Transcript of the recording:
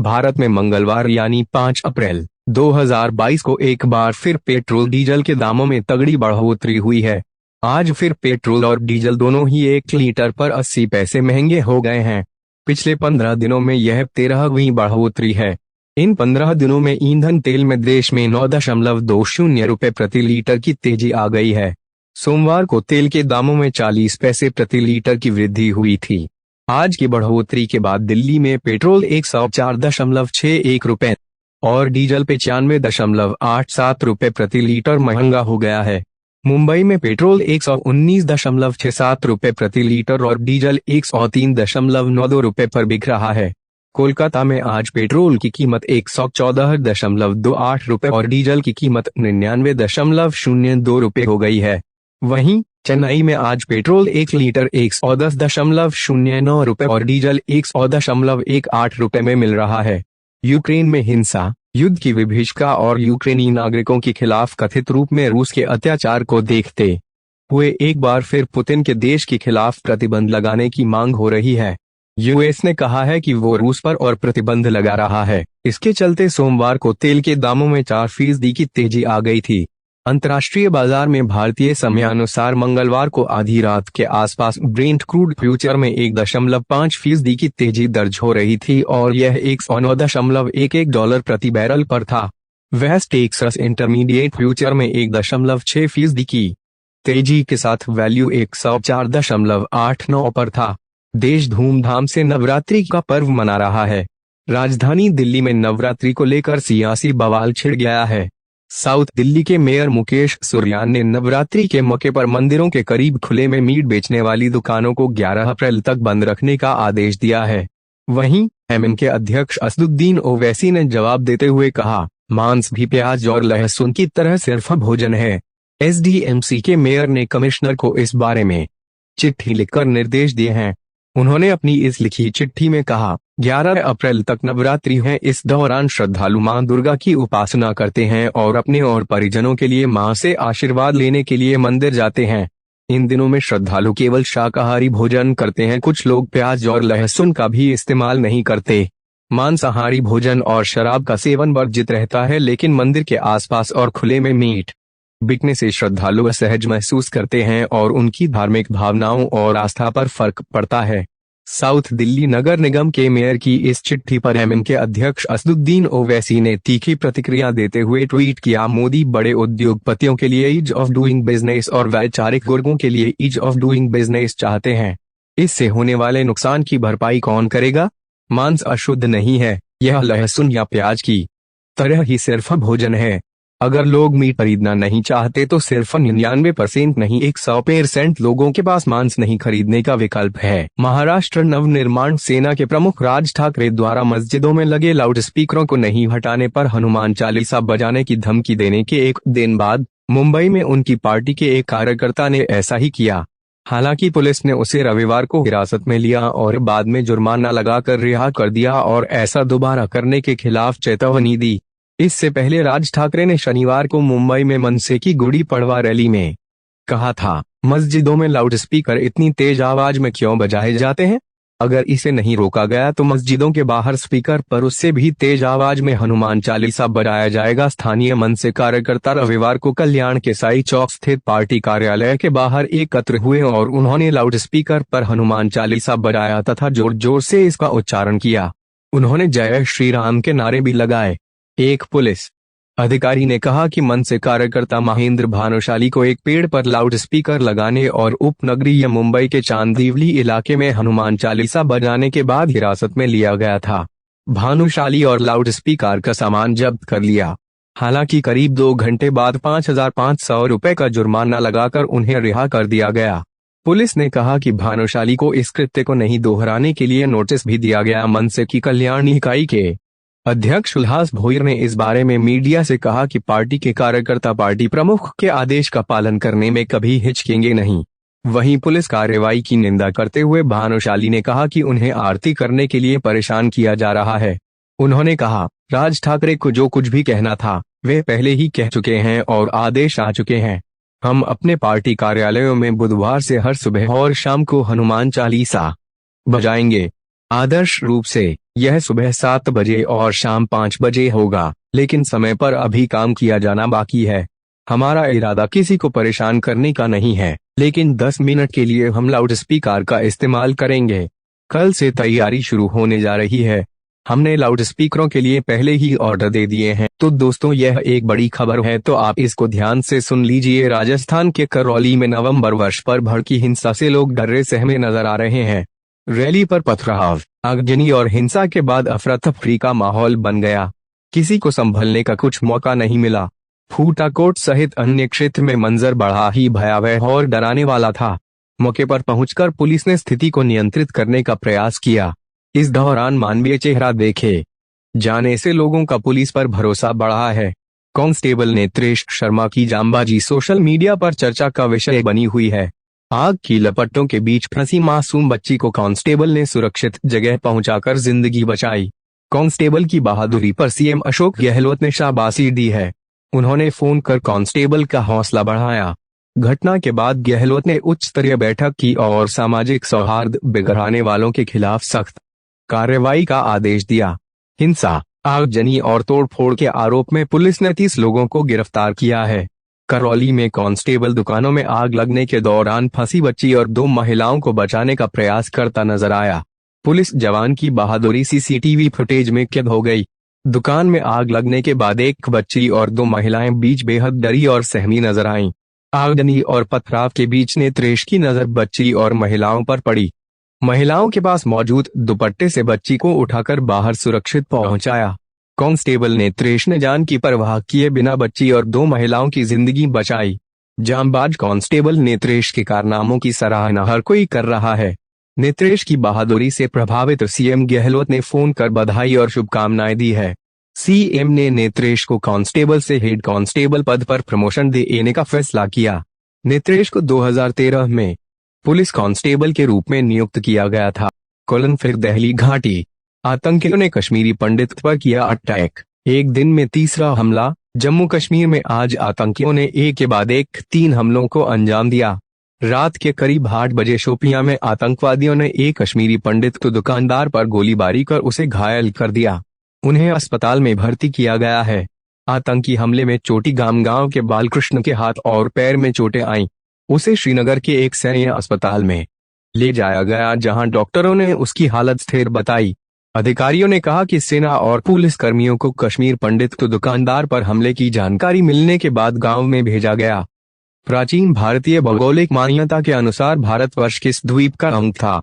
भारत में मंगलवार यानी 5 अप्रैल 2022 को एक बार फिर पेट्रोल डीजल के दामों में तगड़ी बढ़ोतरी हुई है। आज फिर पेट्रोल और डीजल दोनों ही 1 लीटर पर 80 पैसे महंगे हो गए हैं। पिछले 15 दिनों में यह 13वीं बढ़ोतरी है। इन 15 दिनों में ईंधन तेल में देश में 9.20 रुपए प्रति लीटर की तेजी आ गई है। सोमवार को तेल के दामों में 40 पैसे प्रति लीटर की वृद्धि हुई थी। आज की बढ़ोतरी के बाद दिल्ली में पेट्रोल 104.61 रुपए और डीजल 95.87 रुपए प्रति लीटर महंगा हो गया है। मुंबई में पेट्रोल 119.67 रुपए प्रति लीटर और डीजल 103.92 रुपए पर बिक रहा है। कोलकाता में आज पेट्रोल की कीमत 114.28 रुपए और डीजल की कीमत 99.02 रुपए हो गई है। वहीं चेन्नई में आज पेट्रोल 1 लीटर 110.09 रुपए और डीजल 100.18 रुपए में मिल रहा है। यूक्रेन में हिंसा, युद्ध की विभीषिका और यूक्रेनी नागरिकों के खिलाफ कथित रूप में रूस के अत्याचार को देखते हुए एक बार फिर पुतिन के देश के खिलाफ प्रतिबंध लगाने की मांग हो रही है। यूएस ने कहा है कि वो रूस पर और प्रतिबंध लगा रहा है। इसके चलते सोमवार को तेल के दामों में 4% की तेजी आ गई थी। अंतर्राष्ट्रीय बाजार में भारतीय समयानुसार मंगलवार को आधी रात के आसपास ब्रेंट क्रूड फ्यूचर में 1.5% की तेजी दर्ज हो रही थी और यह $109.11 प्रति बैरल पर था। वेस्ट टेक्सास इंटरमीडिएट फ्यूचर में 1.6% की तेजी के साथ वैल्यू 104.89 पर था। देश धूमधाम से नवरात्रि का पर्व मना रहा है। राजधानी दिल्ली में नवरात्रि को लेकर सियासी बवाल छिड़ गया है। साउथ दिल्ली के मेयर मुकेश सुरयान ने नवरात्रि के मौके पर मंदिरों के करीब खुले में मीट बेचने वाली दुकानों को 11 अप्रैल तक बंद रखने का आदेश दिया है। वहीं एमएन के अध्यक्ष असदुद्दीन ओवैसी ने जवाब देते हुए कहा, मांस भी प्याज और लहसुन की तरह सिर्फ भोजन है। एसडीएमसी के मेयर ने कमिश्नर को इस बारे में चिट्ठी लिखकर निर्देश दिए हैं। उन्होंने अपनी इस लिखी चिट्ठी में कहा, 11 अप्रैल तक नवरात्रि है। इस दौरान श्रद्धालु मां दुर्गा की उपासना करते हैं और अपने और परिजनों के लिए मां से आशीर्वाद लेने के लिए मंदिर जाते हैं। इन दिनों में श्रद्धालु केवल शाकाहारी भोजन करते हैं। कुछ लोग प्याज और लहसुन का भी इस्तेमाल नहीं करते। मांसाहारी भोजन और शराब का सेवन वर्जित रहता है, लेकिन मंदिर के आसपास और खुले में मीट बिकने से श्रद्धालु असहज महसूस करते हैं और उनकी धार्मिक भावनाओं और आस्था पर फर्क पड़ता है। साउथ दिल्ली नगर निगम के मेयर की इस चिट्ठी पर एमएन के अध्यक्ष असदुद्दीन ओवैसी ने तीखी प्रतिक्रिया देते हुए ट्वीट किया, मोदी बड़े उद्योगपतियों के लिए ईज ऑफ डूइंग बिजनेस और वैचारिक वर्गों के लिए ईज ऑफ डूइंग बिजनेस चाहते हैं। इससे होने वाले नुकसान की भरपाई कौन करेगा? मांस अशुद्ध नहीं है, यह लहसुन या प्याज की तरह ही सिर्फ भोजन है। अगर लोग मीट खरीदना नहीं चाहते तो सिर्फ 99% नहीं 100% लोगों के पास मांस नहीं खरीदने का विकल्प है। महाराष्ट्र नवनिर्माण सेना के प्रमुख राज ठाकरे द्वारा मस्जिदों में लगे लाउडस्पीकरों को नहीं हटाने पर हनुमान चालीसा बजाने की धमकी देने के एक दिन बाद मुंबई में उनकी पार्टी के एक कार्यकर्ता ने ऐसा ही किया। हालांकि पुलिस ने उसे रविवार को हिरासत में लिया और बाद में जुर्माना लगाकर रिहा कर दिया और ऐसा दोबारा करने के खिलाफ चेतावनी दी। इससे पहले राज ठाकरे ने शनिवार को मुंबई में मनसे की गुड़ी पड़वा रैली में कहा था, मस्जिदों में लाउडस्पीकर इतनी तेज आवाज में क्यों बजाए जाते हैं? अगर इसे नहीं रोका गया तो मस्जिदों के बाहर स्पीकर पर उससे भी तेज आवाज में हनुमान चालीसा बजाया जाएगा। स्थानीय मनसे कार्यकर्ता रविवार को कल्याण के साई चौक स्थित पार्टी कार्यालय के बाहर एकत्र हुए और उन्होंने लाउडस्पीकर पर हनुमान चालीसा बजाया तथा जोर जोर से इसका उच्चारण किया। उन्होंने जय श्री राम के नारे भी लगाए। एक पुलिस अधिकारी ने कहा कि मनसे कार्यकर्ता महेंद्र भानुशाली को एक पेड़ पर लाउडस्पीकर लगाने और उपनगरीय मुंबई के चांदिवली इलाके में हनुमान चालीसा बजाने के बाद हिरासत में लिया गया था। भानुशाली और लाउडस्पीकर का सामान जब्त कर लिया। हालांकि करीब 2 घंटे बाद 5,500 रुपए का जुर्माना लगाकर उन्हें रिहा कर दिया गया। पुलिस ने कहा कि भानुशाली को इस कृत्य को नहीं दोहराने के लिए नोटिस भी दिया गया। मनसे की कल्याण इकाई के अध्यक्ष उल्लास भोईर ने इस बारे में मीडिया से कहा कि पार्टी के कार्यकर्ता पार्टी प्रमुख के आदेश का पालन करने में कभी हिचकेंगे नहीं। वहीं पुलिस कार्रवाई की निंदा करते हुए भानुशाली ने कहा कि उन्हें आरती करने के लिए परेशान किया जा रहा है। उन्होंने कहा, राज ठाकरे को जो कुछ भी कहना था वे पहले ही कह चुके हैं और आदेश आ चुके हैं। हम अपने पार्टी कार्यालयों में बुधवार से हर सुबह और शाम को हनुमान चालीसा बजाएंगे। आदर्श रूप से यह सुबह 7 बजे और शाम 5 बजे होगा, लेकिन समय पर अभी काम किया जाना बाकी है। हमारा इरादा किसी को परेशान करने का नहीं है, लेकिन 10 मिनट के लिए हम लाउड स्पीकर का इस्तेमाल करेंगे। कल से तैयारी शुरू होने जा रही है। हमने लाउड स्पीकरों के लिए पहले ही ऑर्डर दे दिए हैं। तो दोस्तों, यह एक बड़ी खबर है, तो आप इसको ध्यान से सुन लीजिए। राजस्थान के करौली में नवंबर वर्ष पर भड़की हिंसा से लोग डरे सहमे नजर आ रहे हैं। रैली पर पथराव, आगजनी और हिंसा के बाद अफरा तफरी का माहौल बन गया। किसी को संभलने का कुछ मौका नहीं मिला। फूटाकोट सहित अन्य क्षेत्र में मंजर बड़ा ही भयावह और डराने वाला था। मौके पर पहुंचकर पुलिस ने स्थिति को नियंत्रित करने का प्रयास किया। इस दौरान मानवीय चेहरा देखे जाने से लोगों का पुलिस पर भरोसा बढ़ा है। कांस्टेबल नेत्रेश शर्मा की जांबाजी सोशल मीडिया पर चर्चा का विषय बनी हुई है। आग की लपटों के बीच फंसी मासूम बच्ची को कांस्टेबल ने सुरक्षित जगह पहुंचाकर जिंदगी बचाई। कांस्टेबल की बहादुरी पर सीएम अशोक गहलोत ने शाबाशी दी है। उन्होंने फोन कर कांस्टेबल का हौसला बढ़ाया। घटना के बाद गहलोत ने उच्च स्तरीय बैठक की और सामाजिक सौहार्द बिगड़ाने वालों के खिलाफ सख्त कार्रवाई का आदेश दिया। हिंसा, आगजनी और तोड़फोड़ के आरोप में पुलिस ने 30 लोगों को गिरफ्तार किया है। करौली में कांस्टेबल दुकानों में आग लगने के दौरान फंसी बच्ची और 2 महिलाओं को बचाने का प्रयास करता नजर आया। पुलिस जवान की बहादुरी सीसीटीवी फुटेज में कैद हो गई। दुकान में आग लगने के बाद एक बच्ची और 2 महिलाएं बीच बेहद डरी और सहमी नजर आईं। आगजनी और पथराव के बीच नेत्रेश की नजर बच्ची और महिलाओं पर पड़ी। महिलाओं के पास मौजूद दुपट्टे से बच्ची को उठाकर बाहर सुरक्षित पहुंचाया। कांस्टेबल नेत्रेश ने जान की परवाह किए बिना बच्ची और 2 महिलाओं की जिंदगी बचाई। जांबाज कांस्टेबल नेत्रेश के कारनामों की सराहना हर कोई कर रहा है। नेत्रेश की बहादुरी से प्रभावित सीएम गहलोत ने फोन कर बधाई और शुभकामनाएं दी है। सीएम ने नेत्रेश को कांस्टेबल से हेड कांस्टेबल पद पर प्रमोशन देने का फैसला किया। नेत्रेश को 2013 में पुलिस कांस्टेबल के रूप में नियुक्त किया गया था। फिर दिल्ली घाटी, आतंकियों ने कश्मीरी पंडित पर किया अटैक। एक दिन में तीसरा हमला। जम्मू कश्मीर में आज आतंकियों ने एक के बाद एक 3 हमलों को अंजाम दिया। रात के करीब 8 बजे शोपियां में आतंकवादियों ने एक कश्मीरी पंडित को दुकानदार पर गोलीबारी कर उसे घायल कर दिया। उन्हें अस्पताल में भर्ती किया गया है। आतंकी हमले में चोटी गांव के बालकृष्ण के हाथ और पैर में चोटें आईं। उसे श्रीनगर के एक सैन्य अस्पताल में ले जाया गया, जहां डॉक्टरों ने उसकी हालत स्थिर बताई। अधिकारियों ने कहा कि सेना और पुलिस कर्मियों को कश्मीर पंडित को दुकानदार पर हमले की जानकारी मिलने के बाद गांव में भेजा गया। प्राचीन भारतीय भौगोलिक मान्यता के अनुसार भारतवर्ष किस द्वीप का अंग था?